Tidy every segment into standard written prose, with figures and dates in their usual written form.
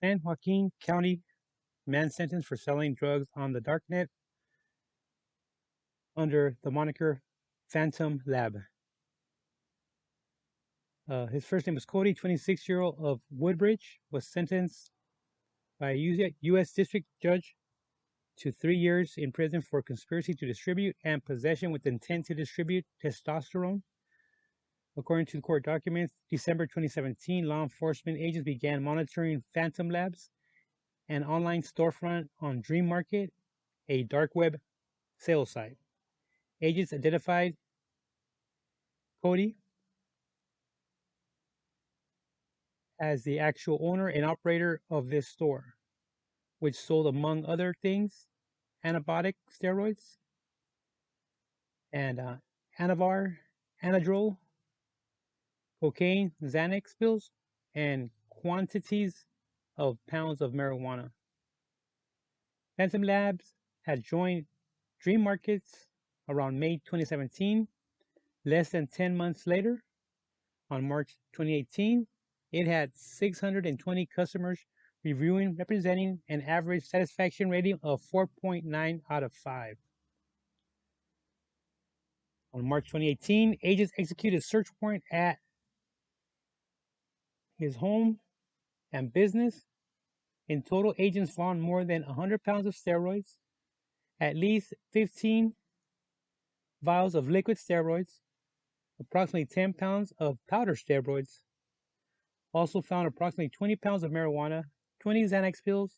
San Joaquin County man sentenced for selling drugs on the darknet under the moniker Phantom Lab. His first name was Cody, 26-year-old of Woodbridge, was sentenced by a U.S. District Judge to 3 years in prison for conspiracy to distribute and possession with intent to distribute testosterone. According to the court documents, December 2017, law enforcement agents began monitoring Phantom Labs, an online storefront on Dream Market, a dark web sales site. Agents identified Cody as the actual owner and operator of this store, which sold, among other things, anabolic steroids and Anavar, Anadrol, cocaine, Xanax pills, and quantities of pounds of marijuana. Phantom Labs had joined Dream Markets around May 2017. Less than 10 months later, on March 2018, it had 620 customers reviewing, representing an average satisfaction rating of 4.9 out of 5. On March 2018, agents executed a search warrant at his home and business. In total, agents found more than 100 pounds of steroids, at least 15 vials of liquid steroids, approximately 10 pounds of powder steroids, also found approximately 20 pounds of marijuana, 20 Xanax pills.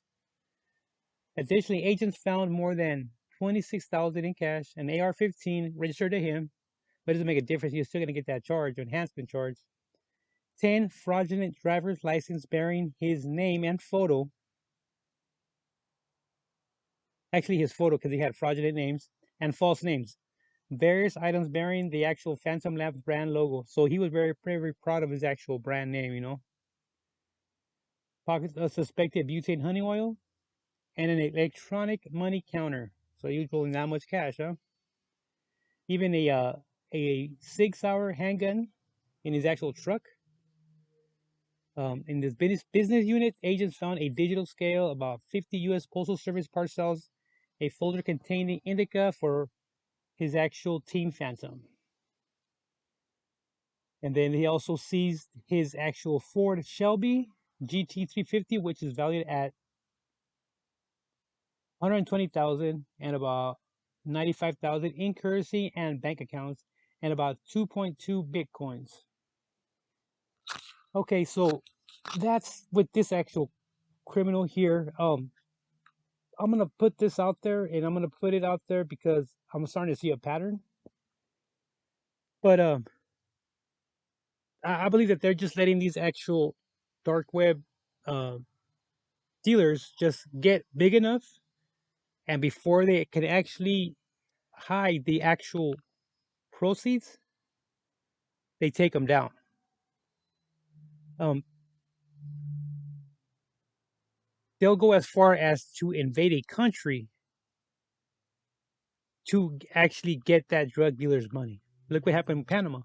Additionally, agents found more than 26,000 in cash, an AR-15 registered to him, but it doesn't make a difference. You're still going to get that charge, enhancement charge. 10 fraudulent driver's license bearing his name and photo. Actually, his photo, because he had fraudulent names and false names. Various items bearing the actual Phantom Labs brand logo. So he was very, very proud of his actual brand name. Pockets of suspected butane honey oil and an electronic money counter. So he was holding that much cash, huh? Even a 6-hour handgun in his actual truck. In this business unit, agents found a digital scale, about 50 U.S. Postal Service parcels, a folder containing indica for his actual Team Phantom. And then he also seized his actual Ford Shelby GT350, which is valued at 120,000 and about 95,000 in currency and bank accounts, and about 2.2 bitcoins. Okay, so that's with this actual criminal here. I'm gonna put this out there, and I'm gonna put it out there because I'm starting to see a pattern. But I believe that they're just letting these actual dark web uh, dealers just get big enough, and before they can actually hide the actual proceeds, they take them down. Um, they'll go as far as to invade a country to actually get that drug dealer's money. Look what happened in Panama.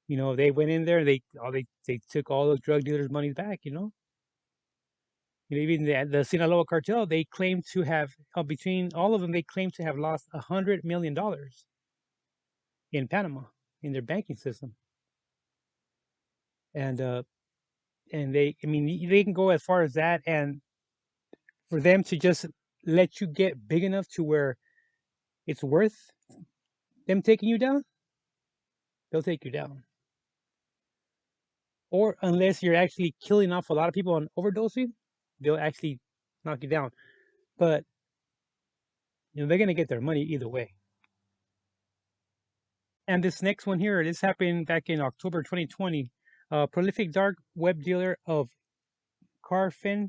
They went in there. They took all those drug dealers' money back. Even the Sinaloa cartel, they claim to have between all of them, they claim to have lost $100 million in Panama in their banking system. And they can go as far as that, and for them to just let you get big enough to where it's worth them taking you down, they'll take you down. Or unless you're actually killing off a lot of people on overdosing, they'll actually knock you down. But they're gonna get their money either way. And this next one here, this happened back in October 2020. A prolific dark web dealer of carfentanil,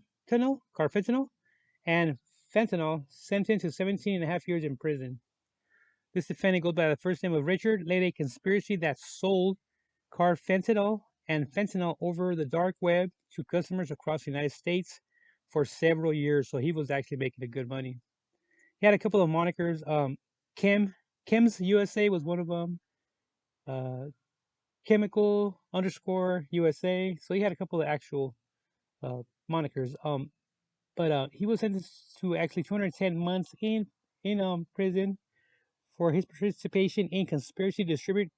and fentanyl, sentenced to 17 and a half years in prison. This defendant goes by the first name of Richard, led a conspiracy that sold carfentanil and fentanyl over the dark web to customers across the United States for several years. So he was actually making a good money. He had a couple of monikers. Kim's USA was one of them. Chemical _ USA. So he had a couple of actual monikers. But he was sentenced to actually 210 months in prison for his participation in conspiracy to distribute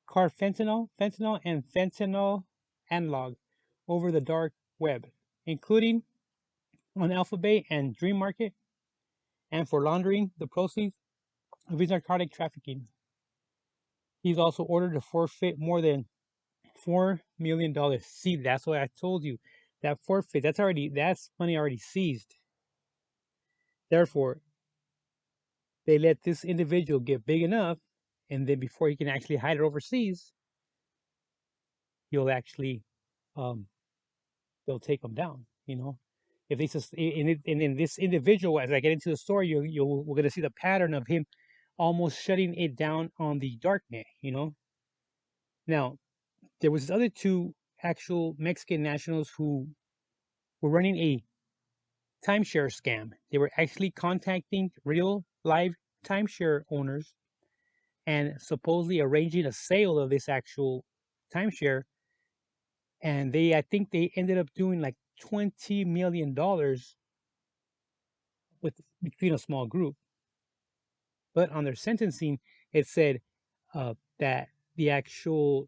fentanyl, and fentanyl analog over the dark web, including on Alphabet and Dream Market, and for laundering the proceeds of his narcotic trafficking. He's also ordered to forfeit more than $4 million. See, that's what I told you. That forfeit, that's money already seized. Therefore, they let this individual get big enough, and then before he can actually hide it overseas, he'll actually um, they'll take him down. If they just and in this individual, as I get into the story, we're gonna see the pattern of him almost shutting it down on the darknet. Now there was other two actual Mexican nationals who were running a timeshare scam. They were actually contacting real live timeshare owners and supposedly arranging a sale of this actual timeshare. And I think they ended up doing like $20 million with between a small group. But on their sentencing, it said that the actual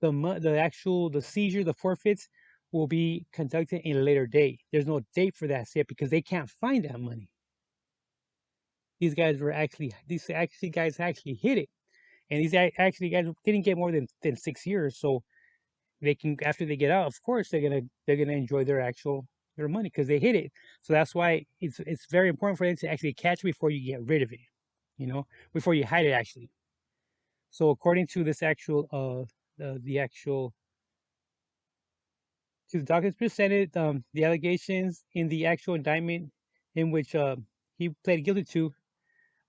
the seizure, the forfeits will be conducted in a later date. There's no date for that yet because they can't find that money. These actually guys actually hit it, and these actually guys didn't get more than 6 years. So they can, after they get out, of course they're gonna enjoy their money because they hit it. So that's why it's very important for them to actually catch it before you get rid of it. Before you hide it actually. So according to this actual the actual to the documents presented, the allegations in the actual indictment in which he pled guilty to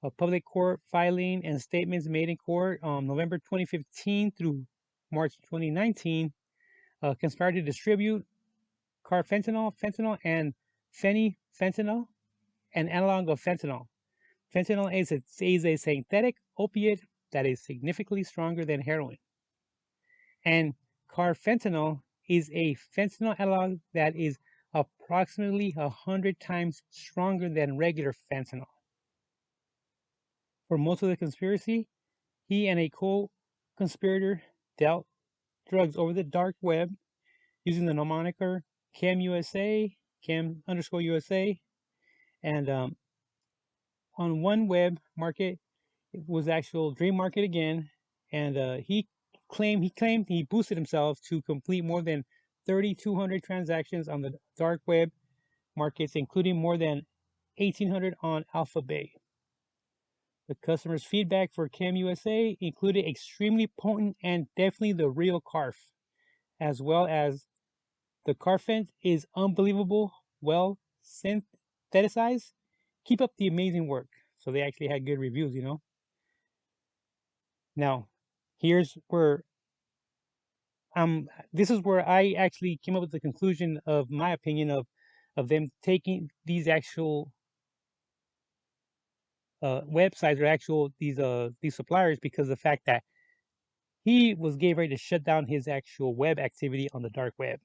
a public court filing and statements made in court November 2015 through March 2019, conspired to distribute fentanyl, and phenylfentanyl, an analog of fentanyl. Fentanyl is a synthetic opiate that is significantly stronger than heroin. And carfentanil is a fentanyl analog that is approximately 100 times stronger than regular fentanyl. For most of the conspiracy, he and a co-conspirator dealt drugs over the dark web using the moniker Cam_USA, and on one web market it was actual Dream Market again, and he claimed he boosted himself to complete more than 3,200 transactions on the dark web markets, including more than 1,800 on Alphabet. The customer's feedback for Cam USA included extremely potent and definitely the real Carf, as well as the Carfent is unbelievable, well synthesized. Keep up the amazing work. So they actually had good reviews. Now, here's where this is where I actually came up with the conclusion of my opinion of them taking these actual websites or these suppliers, because of the fact that he was getting ready to shut down his actual web activity on the dark web.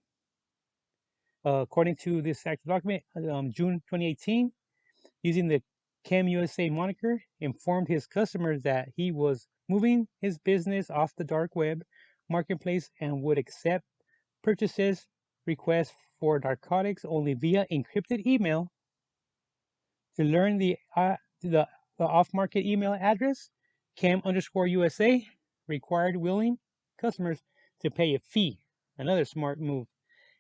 According to this actual document, June 2018, using the Cam USA moniker, informed his customers that he was moving his business off the dark web marketplace and would accept purchases requests for narcotics only via encrypted email. To learn the off-market email address, Cam_USA required willing customers to pay a fee. Another smart move.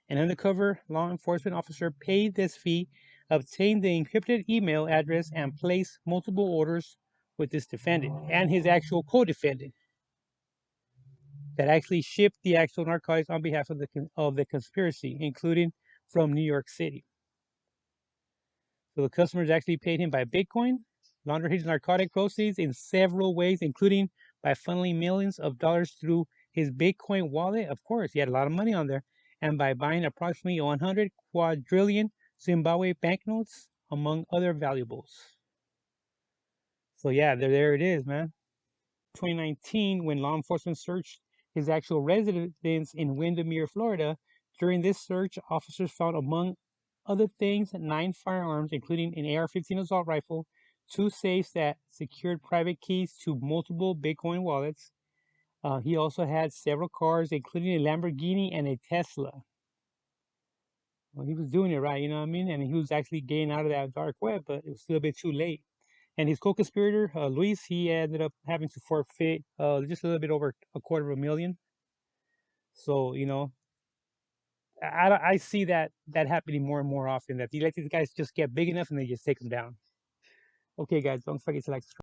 An undercover law enforcement officer paid this fee, obtained the encrypted email address, and placed multiple orders with this defendant and his actual co-defendant that actually shipped the actual narcotics on behalf of the conspiracy, including from New York City. So the customers actually paid him by Bitcoin, laundered his narcotic proceeds in several ways, including by funneling millions of dollars through his Bitcoin wallet. Of course, he had a lot of money on there, and by buying approximately 100 quadrillion Zimbabwe banknotes, among other valuables. So yeah, there it is, man. 2019, when law enforcement searched his actual residence in Windermere, Florida, During this search, officers found, among other things, 9 firearms, including an AR-15 assault rifle, 2 safes that secured private keys to multiple Bitcoin wallets. He also had several cars, including a Lamborghini and a Tesla. Well, he was doing it right, you know what I mean? And he was actually getting out of that dark web, but it was still a bit too late. And his co-conspirator, Luis, he ended up having to forfeit just a little bit over a quarter of a million. So, I see that happening more and more often. That the elected guys just get big enough and they just take them down. Okay, guys, don't forget to like, subscribe.